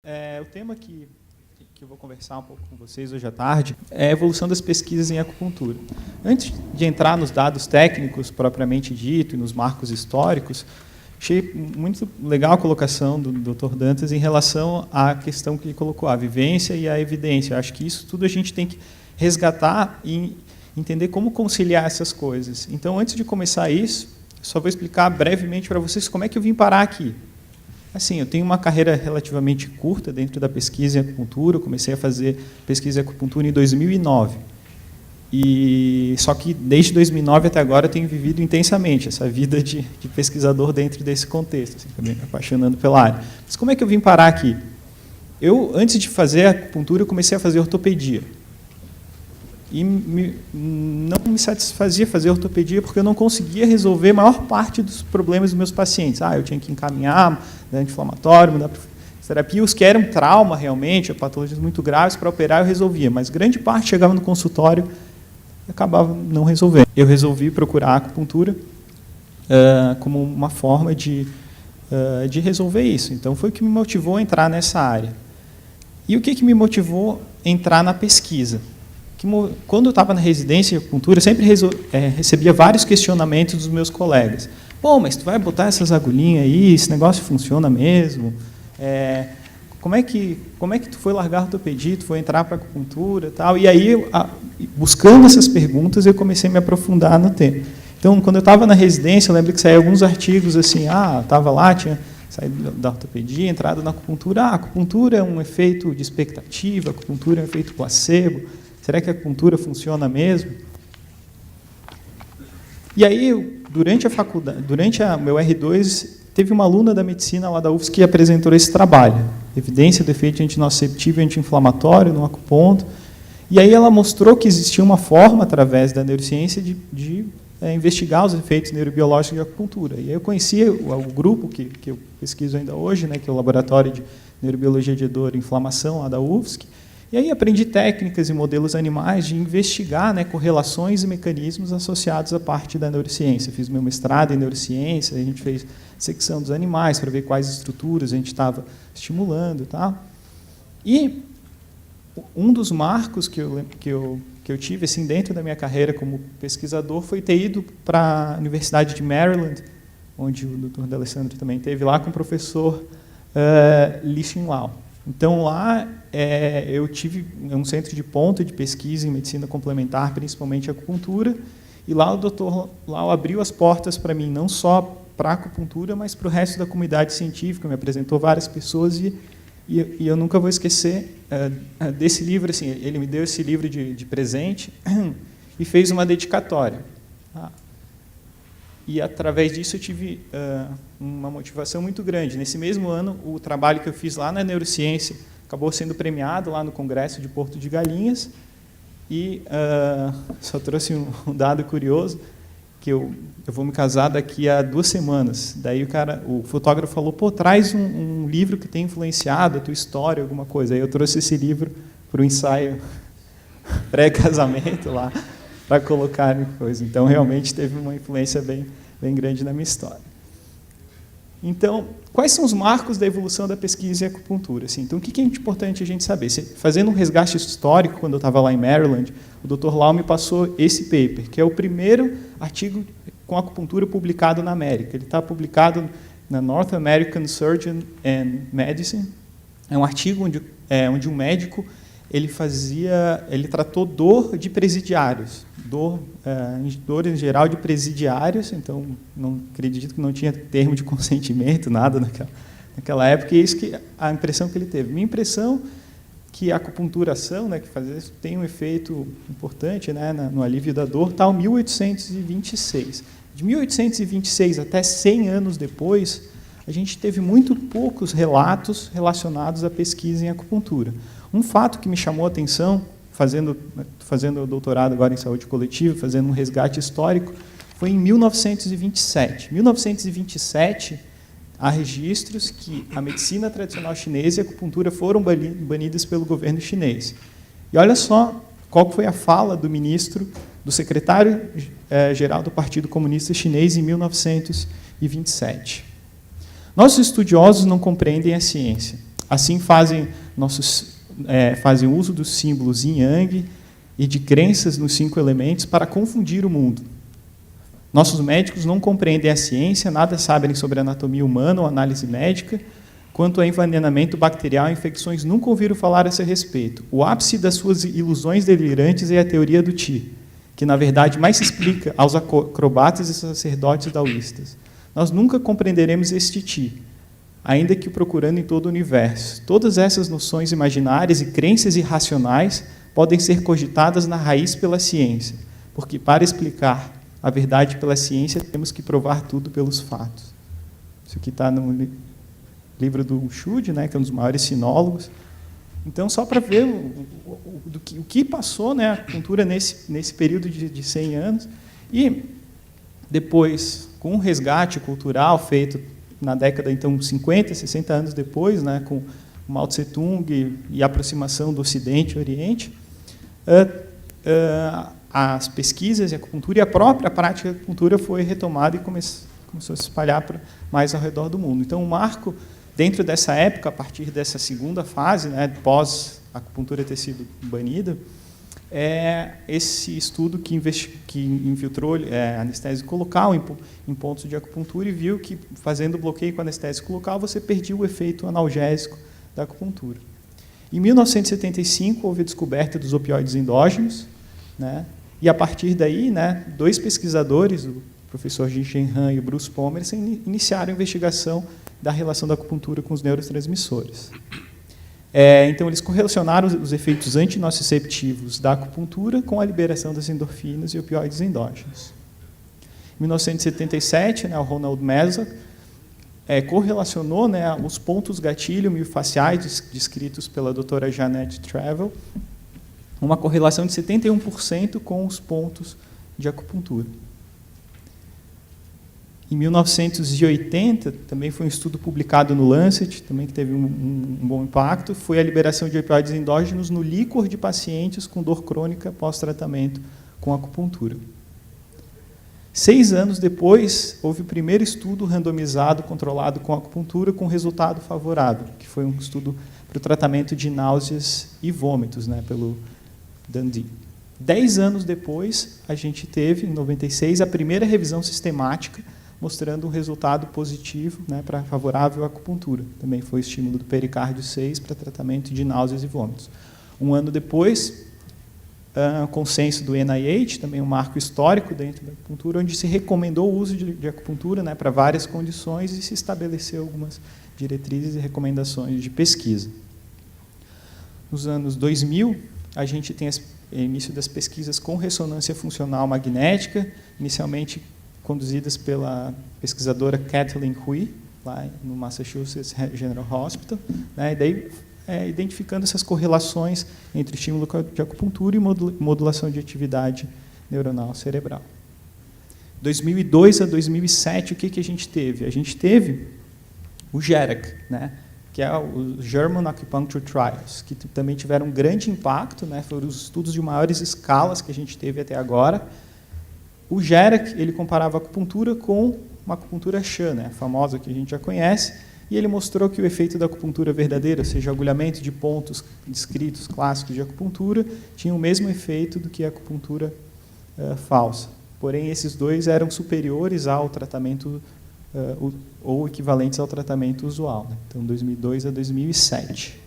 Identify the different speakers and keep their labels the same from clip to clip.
Speaker 1: O tema que eu vou conversar um pouco com vocês hoje à tarde é a evolução das pesquisas em acupuntura. Antes de entrar nos dados técnicos propriamente dito e nos marcos históricos, achei muito legal a colocação do Dr. Dantas em relação à questão que ele colocou, a vivência e a evidência. Eu acho que isso tudo a gente tem que resgatar e entender como conciliar essas coisas. Então, antes de começar isso, só vou explicar brevemente para vocês como é que eu vim parar aqui. Assim, eu tenho uma carreira relativamente curta dentro da pesquisa em acupuntura. Eu comecei a fazer pesquisa em acupuntura em 2009. Só que desde 2009 até agora eu tenho vivido intensamente essa vida de pesquisador dentro desse contexto, assim, também me apaixonando pela área. Mas como é que eu vim parar aqui? Eu, antes de fazer acupuntura, eu comecei a fazer ortopedia. E não me satisfazia fazer ortopedia porque eu não conseguia resolver a maior parte dos problemas dos meus pacientes. Eu tinha que encaminhar, dar anti-inflamatório, mudar para terapia. Os que eram trauma realmente, patologias muito graves, para operar eu resolvia, mas grande parte chegava no consultório e acabava não resolvendo. Eu resolvi procurar a acupuntura como uma forma de resolver isso. Então, foi o que me motivou a entrar nessa área. E o que me motivou a entrar na pesquisa? Quando eu estava na residência de acupuntura, eu sempre recebia vários questionamentos dos meus colegas. Pô, mas tu vai botar essas agulhinhas aí, esse negócio funciona mesmo? Como é que tu foi largar a ortopedia, tu foi entrar para a acupuntura e tal? E aí, buscando essas perguntas, eu comecei a me aprofundar no tema. Então, quando eu estava na residência, eu lembro que saíam alguns artigos assim, estava lá, tinha saído da ortopedia, entrado na acupuntura. A acupuntura é um efeito de expectativa, a acupuntura é um efeito placebo. Será que a acupuntura funciona mesmo? E aí, durante a faculdade, durante meu R2, teve uma aluna da medicina lá da UFSC que apresentou esse trabalho, evidência do efeito antinociceptivo e anti-inflamatório no acuponto. E aí ela mostrou que existia uma forma, através da neurociência, de investigar os efeitos neurobiológicos de acupuntura. E aí eu conheci o grupo que eu pesquiso ainda hoje, que é o Laboratório de Neurobiologia de Dor e Inflamação lá da UFSC. E aí aprendi técnicas e modelos animais de investigar correlações e mecanismos associados à parte da neurociência. Fiz meu mestrado em neurociência, a gente fez secção dos animais para ver quais estruturas a gente estava estimulando. E um dos marcos que eu tive assim, dentro da minha carreira como pesquisador foi ter ido para a Universidade de Maryland, onde o Dr. D'Alessandro também esteve lá com o professor Li-Shin Lau. Então, lá eu tive um centro de ponta de pesquisa em medicina complementar, principalmente acupuntura, e lá o Dr. Lau abriu as portas para mim, não só para a acupuntura, mas para o resto da comunidade científica, me apresentou várias pessoas, e eu nunca vou esquecer desse livro. Assim, ele me deu esse livro de presente e fez uma dedicatória. E, através disso, eu tive uma motivação muito grande. Nesse mesmo ano, o trabalho que eu fiz lá na neurociência acabou sendo premiado lá no Congresso de Porto de Galinhas. E só trouxe um dado curioso, que eu vou me casar daqui a 2 semanas. Daí o fotógrafo falou, traz um livro que tem influenciado a tua história, alguma coisa. Aí eu trouxe esse livro para o ensaio pré-casamento lá, para colocar coisa. Então, realmente, teve uma influência bem grande na minha história. Então, quais são os marcos da evolução da pesquisa em acupuntura? Então, o que é importante a gente saber? Fazendo um resgate histórico, quando eu estava lá em Maryland, o Dr. Lau me passou esse paper, que é o primeiro artigo com acupuntura publicado na América. Ele está publicado na North American Surgeon and Medicine. É um artigo onde um médico ele tratou dor de presidiários, dor em geral de presidiários. Então, não acredito que não tinha termo de consentimento, nada naquela época, e é isso a impressão que ele teve. Minha impressão que a acupunturação, que fazer isso, tem um efeito importante no alívio da dor, está em 1826. De 1826 até 100 anos depois, a gente teve muito poucos relatos relacionados à pesquisa em acupuntura. Um fato que me chamou a atenção, fazendo o doutorado agora em saúde coletiva, fazendo um resgate histórico, foi em 1927. Em 1927, há registros que a medicina tradicional chinesa e a acupuntura foram banidas pelo governo chinês. E olha só qual foi a fala do secretário-geral do Partido Comunista Chinês em 1927. Nossos estudiosos não compreendem a ciência. Assim fazem uso dos símbolos yin yang e de crenças nos 5 elementos para confundir o mundo. Nossos médicos não compreendem a ciência, nada sabem sobre a anatomia humana ou análise médica. Quanto a envenenamento bacterial e infecções, nunca ouviram falar a esse respeito. O ápice das suas ilusões delirantes é a teoria do Qi, que, na verdade, mais se explica aos acrobatas e sacerdotes daoístas. Nós nunca compreenderemos este Qi, ainda que o procurando em todo o universo. Todas essas noções imaginárias e crenças irracionais podem ser cogitadas na raiz pela ciência, porque, para explicar a verdade pela ciência, temos que provar tudo pelos fatos. Isso aqui está no livro do Schude, né, que é um dos maiores sinólogos. Então, só para ver o que passou, né, a acupuntura nesse período de 100 anos. E depois, com o resgate cultural feito na década, então, 50, 60 anos depois, né, com Mao Tse-tung e a aproximação do Ocidente e Oriente, as pesquisas em acupuntura e a própria prática de acupuntura foi retomada e começou a se espalhar mais ao redor do mundo. Então, o marco, dentro dessa época, a partir dessa segunda fase, né, pós a acupuntura ter sido banida, é esse estudo que infiltrou anestésico local em pontos de acupuntura e viu que, fazendo bloqueio com anestésico local, você perdia o efeito analgésico da acupuntura. Em 1975, houve a descoberta dos opioides endógenos, né, e, a partir daí, né, 2 pesquisadores, o professor Jin Shen Han e o Bruce Pomerson, iniciaram a investigação da relação da acupuntura com os neurotransmissores. Então, eles correlacionaram os efeitos antinociceptivos da acupuntura com a liberação das endorfinas e opioides endógenos. Em 1977, né, o Ronald Masoch correlacionou, né, os pontos gatilho miofasciais descritos pela doutora Jeanette Travel, uma correlação de 71% com os pontos de acupuntura. Em 1980, também foi um estudo publicado no Lancet, também que teve um bom impacto, foi a liberação de opioides endógenos no líquor de pacientes com dor crônica pós-tratamento com acupuntura. 6 anos depois, houve o primeiro estudo randomizado controlado com acupuntura com resultado favorável, que foi um estudo para o tratamento de náuseas e vômitos, né, pelo Dundee. 10 anos depois, a gente teve, em 96, a primeira revisão sistemática mostrando um resultado positivo, né, favorável à acupuntura. Também foi estímulo do pericárdio 6 para tratamento de náuseas e vômitos. Um ano depois, consenso do NIH, também um marco histórico dentro da acupuntura, onde se recomendou o uso de acupuntura, né, para várias condições e se estabeleceu algumas diretrizes e recomendações de pesquisa. Nos anos 2000, a gente tem o início das pesquisas com ressonância funcional magnética, inicialmente conduzidas pela pesquisadora Kathleen Hui, lá no Massachusetts General Hospital, né, e daí identificando essas correlações entre estímulo de acupuntura e modulação de atividade neuronal cerebral. 2002 a 2007, o que a gente teve? A gente teve o GERAC, né, que é o German Acupuncture Trials, que também tiveram um grande impacto, né, foram os estudos de maiores escalas que a gente teve até agora. O GERAC, ele comparava a acupuntura com uma acupuntura Shan, né, a famosa que a gente já conhece, e ele mostrou que o efeito da acupuntura verdadeira, ou seja, o agulhamento de pontos descritos clássicos de acupuntura, tinha o mesmo efeito do que a acupuntura falsa. Porém, esses dois eram superiores ao tratamento ou equivalentes ao tratamento usual, né? Então, 2002 a 2007.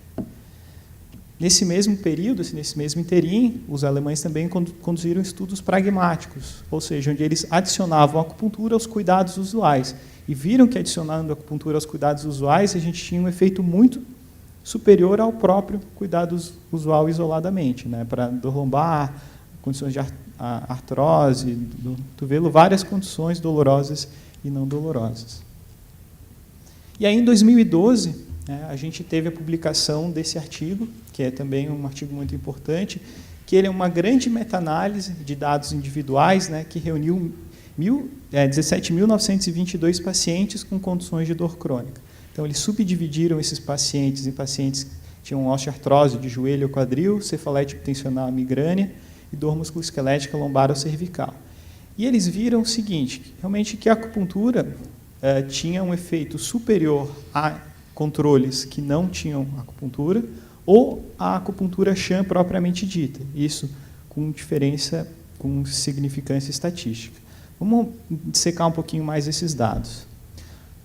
Speaker 1: Nesse mesmo período, nesse mesmo interim, os alemães também conduziram estudos pragmáticos, ou seja, onde eles adicionavam a acupuntura aos cuidados usuais. E viram que, adicionando a acupuntura aos cuidados usuais, a gente tinha um efeito muito superior ao próprio cuidado usual isoladamente, né? Para dor lombar, condições de artrose, do cotovelo, várias condições dolorosas e não dolorosas. E aí, em 2012, a gente teve a publicação desse artigo, que é também um artigo muito importante, que ele é uma grande meta-análise de dados individuais, né, que reuniu 17.922 pacientes com condições de dor crônica. Então, eles subdividiram esses pacientes em pacientes que tinham osteoartrose de joelho ou quadril, cefaleite tensional migrânea e dor musculoesquelética lombar ou cervical. E eles viram o seguinte, realmente que a acupuntura tinha um efeito superior controles que não tinham acupuntura, ou a acupuntura Chan propriamente dita, isso com diferença, com significância estatística. Vamos dissecar um pouquinho mais esses dados.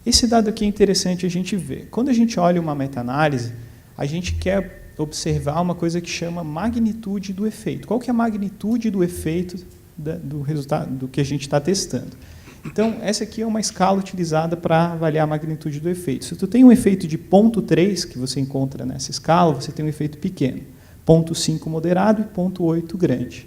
Speaker 1: Esse dado aqui é interessante a gente ver. Quando a gente olha uma meta-análise, a gente quer observar uma coisa que chama magnitude do efeito. Qual que é a magnitude do efeito do resultado do que a gente está testando? Então, essa aqui é uma escala utilizada para avaliar a magnitude do efeito. Se tu tem um efeito de 0,3, que você encontra nessa escala, você tem um efeito pequeno. 0,5 moderado e 0,8 grande.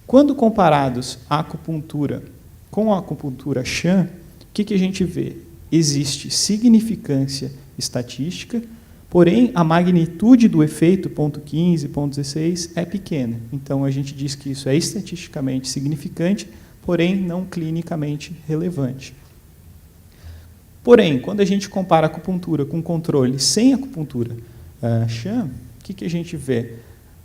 Speaker 1: Quando comparados a acupuntura com a acupuntura Chan, o que a gente vê? Existe significância estatística, porém, a magnitude do efeito, 0,15, 0,16, é pequena. Então, a gente diz que isso é estatisticamente significante, porém, não clinicamente relevante. Porém, quando a gente compara a acupuntura com controle sem acupuntura Chan, o que a gente vê?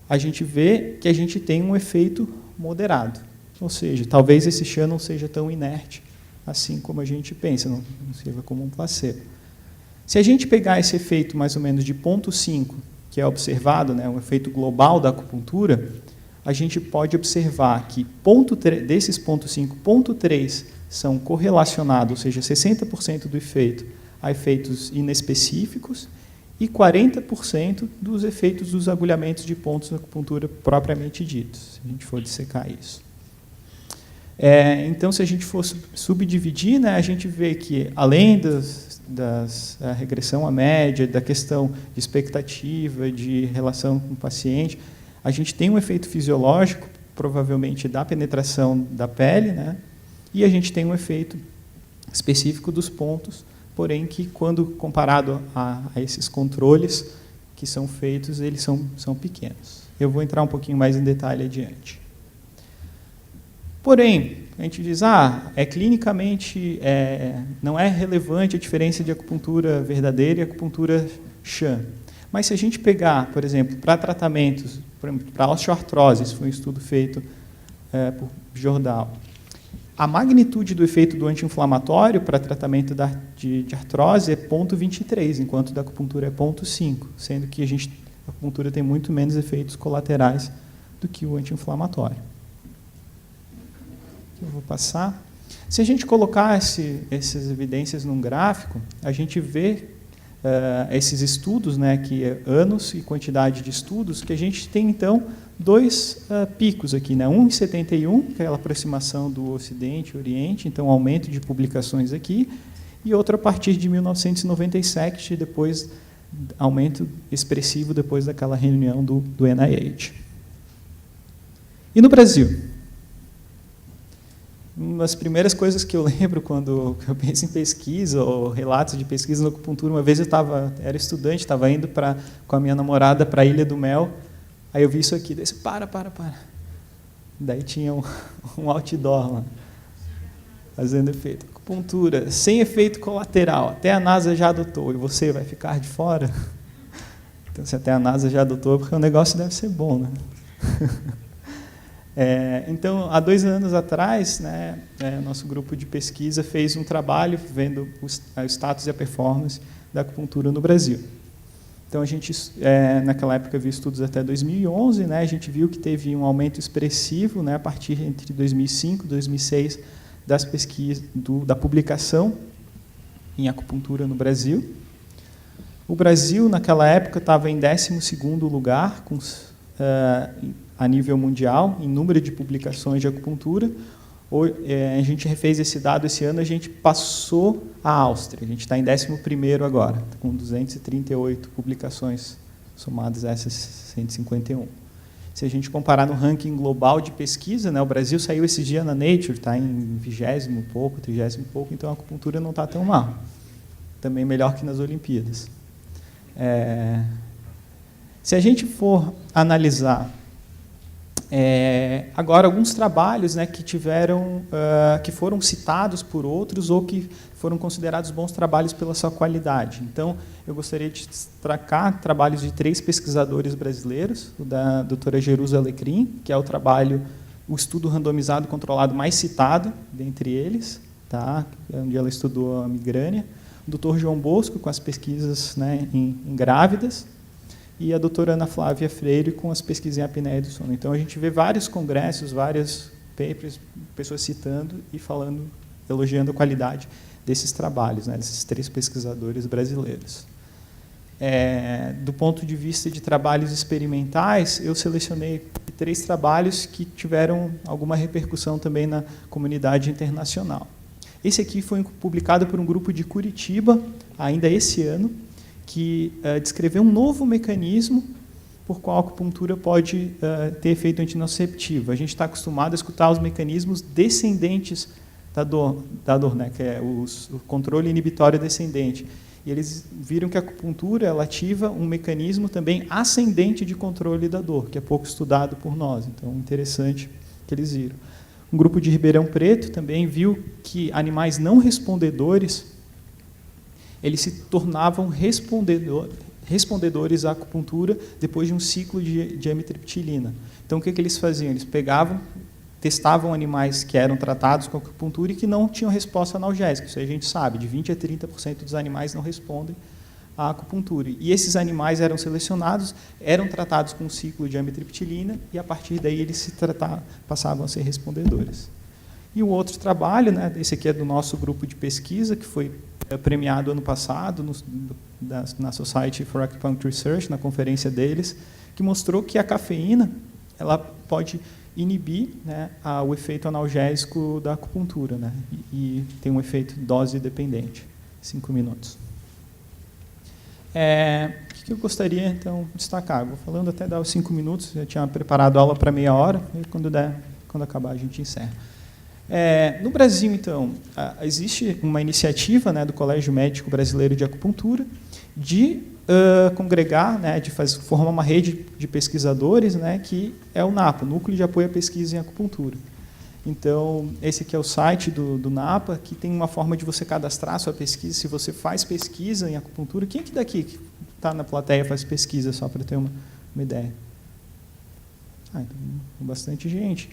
Speaker 1: A gente vê que a gente tem um efeito moderado. Ou seja, talvez esse Chan não seja tão inerte assim como a gente pensa, não sirva como um placebo. Se a gente pegar esse efeito mais ou menos de 0,5, que é observado, né, um efeito global da acupuntura, a gente pode observar que desses 0,5, 0,3 são correlacionados, ou seja, 60% do efeito a efeitos inespecíficos e 40% dos efeitos dos agulhamentos de pontos na acupuntura propriamente ditos, se a gente for dissecar isso. Então, se a gente for subdividir, né, a gente vê que, além da regressão à média, da questão de expectativa, de relação com o paciente, a gente tem um efeito fisiológico, provavelmente da penetração da pele, né, e a gente tem um efeito específico dos pontos, porém que, quando comparado a esses controles que são feitos, eles são pequenos. Eu vou entrar um pouquinho mais em detalhe adiante. Porém, a gente diz, clinicamente não é relevante a diferença de acupuntura verdadeira e acupuntura Chan. Mas se a gente pegar, por exemplo, para tratamentos, para osteoartrose, isso foi um estudo feito por Jordal, a magnitude do efeito do anti-inflamatório para tratamento de artrose é 0,23, enquanto da acupuntura é 0,5, sendo que a acupuntura tem muito menos efeitos colaterais do que o anti-inflamatório. Eu vou passar. Se a gente colocar essas evidências num gráfico, a gente vê esses estudos, né, que é anos e quantidade de estudos, que a gente tem, então, dois picos aqui, né, um em 71, que é a aproximação do Ocidente e Oriente, então, aumento de publicações aqui, e outro a partir de 1997, depois, aumento expressivo depois daquela reunião do NIH. E no Brasil? Uma das primeiras coisas que eu lembro quando eu penso em pesquisa ou relatos de pesquisa na acupuntura, uma vez eu era estudante, estava indo com a minha namorada para a Ilha do Mel, aí eu vi isso aqui, daí eu disse, para. Daí tinha um outdoor lá, fazendo efeito. Acupuntura, sem efeito colateral, até a NASA já adotou, e você vai ficar de fora? Então, se até a NASA já adotou, porque o negócio deve ser bom, né? Então, há 2 anos atrás, né, nosso grupo de pesquisa fez um trabalho vendo o status e a performance da acupuntura no Brasil. Então, a gente, naquela época, viu estudos até 2011, né, a gente viu que teve um aumento expressivo, né, a partir entre 2005 e 2006, das pesquisas, da publicação em acupuntura no Brasil. O Brasil, naquela época, estava em 12º lugar, a nível mundial, em número de publicações de acupuntura. A gente refez esse dado esse ano, a gente passou a Áustria, a gente está em 11º agora, com 238 publicações somadas a essas 151. Se a gente comparar no ranking global de pesquisa, né, o Brasil saiu esse dia na Nature, está em 20º pouco, 30º pouco, então a acupuntura não está tão mal. Também melhor que nas Olimpíadas. Se a gente for analisar agora alguns trabalhos, né, que foram citados por outros ou que foram considerados bons trabalhos pela sua qualidade. Então, eu gostaria de destacar trabalhos de 3 pesquisadores brasileiros, o da doutora Jerusa Alecrim, que é o estudo randomizado controlado mais citado dentre eles, tá? Onde ela estudou a migrânia. o Dr. João Bosco, com as pesquisas, né, em grávidas, e a doutora Ana Flávia Freire, com as pesquisas em apneia do sono. Então, a gente vê vários congressos, vários papers, pessoas citando e falando, elogiando a qualidade desses trabalhos, né, desses 3 pesquisadores brasileiros. Do ponto de vista de trabalhos experimentais, eu selecionei 3 trabalhos que tiveram alguma repercussão também na comunidade internacional. Esse aqui foi publicado por um grupo de Curitiba, ainda esse ano, que descreveu um novo mecanismo por qual a acupuntura pode ter efeito antinociceptivo. A gente está acostumado a escutar os mecanismos descendentes da dor, né, que é o controle inibitório descendente. E eles viram que a acupuntura ela ativa um mecanismo também ascendente de controle da dor, que é pouco estudado por nós. Então, interessante que eles viram. Um grupo de Ribeirão Preto também viu que animais não respondedores eles se tornavam respondedores à acupuntura depois de um ciclo de amitriptilina. Então, o que eles faziam? Eles testavam animais que eram tratados com acupuntura e que não tinham resposta analgésica. Isso aí a gente sabe, de 20% a 30% dos animais não respondem à acupuntura. E esses animais eram selecionados, eram tratados com um ciclo de amitriptilina e, a partir daí, eles passavam a ser respondedores. E o outro trabalho, né, esse aqui é do nosso grupo de pesquisa, que foi premiado ano passado na Society for Acupuncture Research, na conferência deles, que mostrou que a cafeína ela pode inibir, né, o efeito analgésico da acupuntura, né, e tem um efeito dose dependente. 5 minutos. O que eu gostaria, então, de destacar? Vou falando até dar os 5 minutos, eu tinha preparado a aula para meia hora, e quando acabar a gente encerra. No Brasil, então, existe uma iniciativa, né, do Colégio Médico Brasileiro de Acupuntura de congregar, né, de formar uma rede de pesquisadores, né, que é o NAPA, Núcleo de Apoio à Pesquisa em Acupuntura. Então, esse aqui é o site do NAPA, que tem uma forma de você cadastrar a sua pesquisa. Se você faz pesquisa em acupuntura, quem é que daqui que está na plateia faz pesquisa, só para ter uma ideia? Então, bastante gente.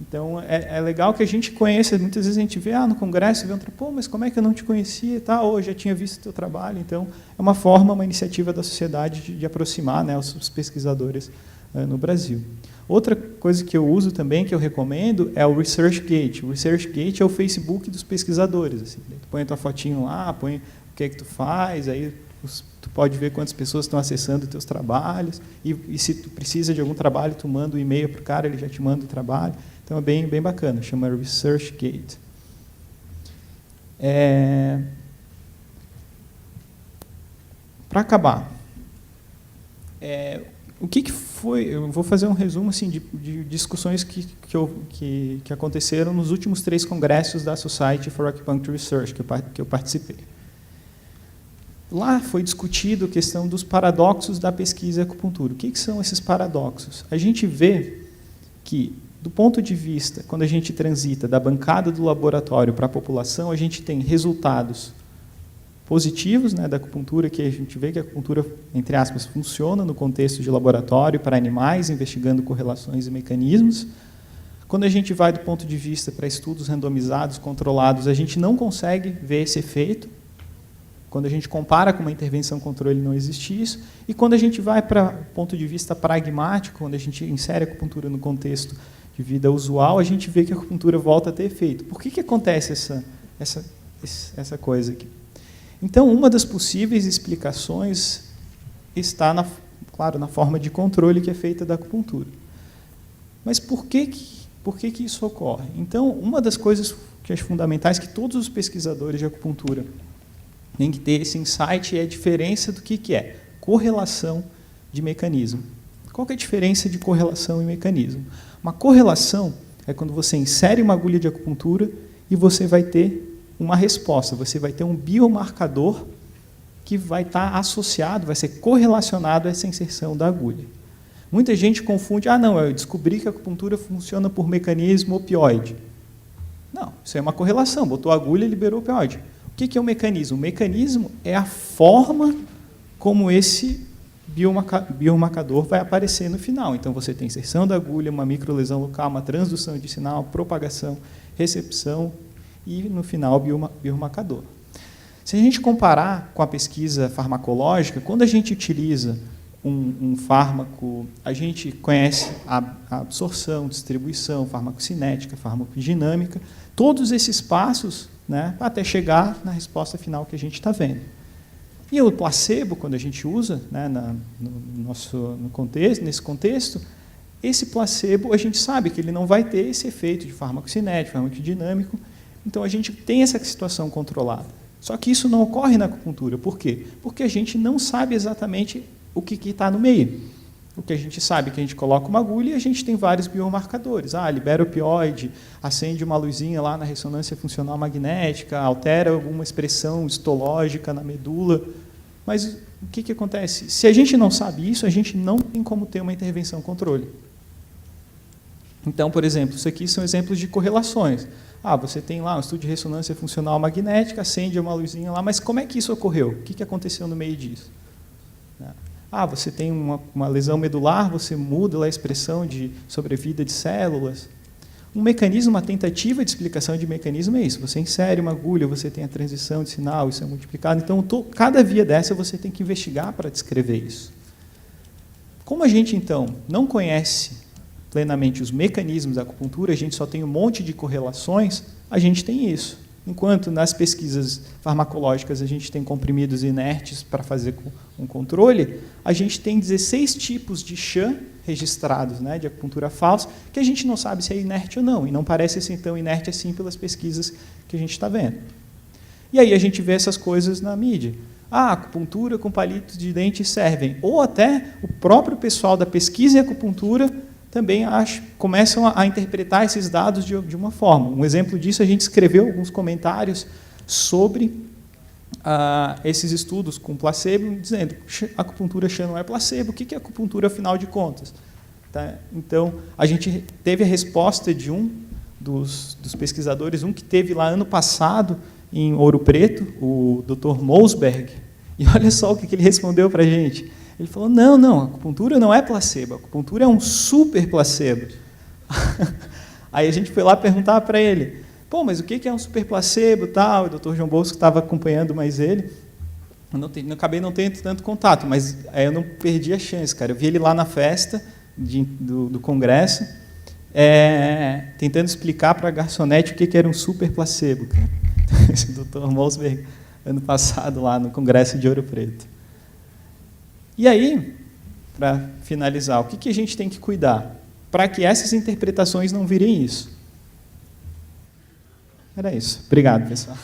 Speaker 1: Então, é legal que a gente conheça, muitas vezes a gente vê no congresso, vê mas como é que eu não te conhecia? Eu já tinha visto o teu trabalho. Então, é uma forma, uma iniciativa da sociedade de aproximar, né, os pesquisadores no Brasil. Outra coisa que eu uso também, que eu recomendo, é o ResearchGate. O ResearchGate é o Facebook dos pesquisadores. Assim. Tu põe a tua fotinho lá, põe o que é que tu faz, aí tu pode ver quantas pessoas estão acessando os teus trabalhos, e se tu precisa de algum trabalho, tu manda um e-mail para o cara, ele já te manda o trabalho. Então, é bem bacana, chama ResearchGate. Para acabar, o que foi... Eu vou fazer um resumo assim, de discussões que aconteceram nos últimos 3 congressos da Society for Acupuncture Research, que eu participei. Lá foi discutido a questão dos paradoxos da pesquisa em acupuntura. O que são esses paradoxos? A gente vê que, do ponto de vista, quando a gente transita da bancada do laboratório para a população, a gente tem resultados positivos, né, da acupuntura, que a gente vê que a acupuntura, entre aspas, funciona no contexto de laboratório para animais, investigando correlações e mecanismos. Quando a gente vai do ponto de vista para estudos randomizados, controlados, a gente não consegue ver esse efeito. Quando a gente compara com uma intervenção controle, não existe isso. E quando a gente vai para o ponto de vista pragmático, quando a gente insere a acupuntura no contexto de vida usual, a gente vê que a acupuntura volta a ter efeito. Por que acontece essa coisa aqui? Então, uma das possíveis explicações está, claro, na forma de controle que é feita da acupuntura. Mas por que isso ocorre? Então, uma das coisas que acho fundamentais que todos os pesquisadores de acupuntura têm que ter esse insight é a diferença do que é correlação de mecanismo. Qual que é a diferença de correlação e mecanismo? Uma correlação é quando você insere uma agulha de acupuntura e você vai ter uma resposta, você vai ter um biomarcador que vai estar associado, vai ser correlacionado a essa inserção da agulha. Muita gente confunde, não, eu descobri que a acupuntura funciona por mecanismo opioide. Não, isso é uma correlação, botou a agulha e liberou o opioide. O que é o mecanismo? O mecanismo é a forma como esse biomarcador vai aparecer no final. Então, você tem inserção da agulha, uma microlesão local, uma transdução de sinal, propagação, recepção, e, no final, biomarcador. Se a gente comparar com a pesquisa farmacológica, quando a gente utiliza um fármaco, a gente conhece a absorção, distribuição, farmacocinética, farmacodinâmica, todos esses passos, né, até chegar na resposta final que a gente está vendo. E o placebo, quando a gente usa, né, nesse contexto, esse placebo, a gente sabe que ele não vai ter esse efeito de farmacocinético, farmacodinâmico, então a gente tem essa situação controlada. Só que isso não ocorre na acupuntura. Por quê? Porque a gente não sabe exatamente o que está no meio. O que a gente sabe é que a gente coloca uma agulha e a gente tem vários biomarcadores. Libera opioide, acende uma luzinha lá na ressonância funcional magnética, altera alguma expressão histológica na medula. Mas o que acontece? Se a gente não sabe isso, a gente não tem como ter uma intervenção controle. Então, por exemplo, isso aqui são exemplos de correlações. Você tem lá um estudo de ressonância funcional magnética, acende uma luzinha lá, mas como é que isso ocorreu? O que aconteceu no meio disso? Você tem uma lesão medular, você muda lá a expressão de sobrevida de células. Um mecanismo, uma tentativa de explicação de mecanismo é isso. Você insere uma agulha, você tem a transição de sinal, isso é multiplicado. Então, cada via dessa você tem que investigar para descrever isso. Como a gente, então, não conhece plenamente os mecanismos da acupuntura, a gente só tem um monte de correlações, a gente tem isso. Enquanto nas pesquisas farmacológicas a gente tem comprimidos inertes para fazer um controle, a gente tem 16 tipos de chã registrados, né, de acupuntura falsa, que a gente não sabe se é inerte ou não, e não parece ser tão inerte assim pelas pesquisas que a gente está vendo. E aí a gente vê essas coisas na mídia. Acupuntura com palitos de dente servem. Ou até o próprio pessoal da pesquisa em acupuntura também começam a interpretar esses dados de uma forma. Um exemplo disso, a gente escreveu alguns comentários sobre esses estudos com placebo, dizendo que acupuntura chã não é placebo, o que é acupuntura, afinal de contas? Tá? Então, a gente teve a resposta de um dos pesquisadores, um que teve lá ano passado, em Ouro Preto, o Dr. Mosberg, e olha só o que ele respondeu para a gente. Ele falou, não, a acupuntura não é placebo, a acupuntura é um super placebo. Aí a gente foi lá perguntar para ele, mas o que é um super placebo? Tal? O Dr. João Bosco estava acompanhando mais ele, eu acabei não tendo tanto contato, mas aí eu não perdi a chance, cara. Eu vi ele lá na festa do congresso, tentando explicar para a garçonete o que era um super placebo, cara. Esse Dr. Mosberg, ano passado, lá no congresso de Ouro Preto. E aí, para finalizar, o que a gente tem que cuidar? Para que essas interpretações não virem isso. Era isso. Obrigado, pessoal.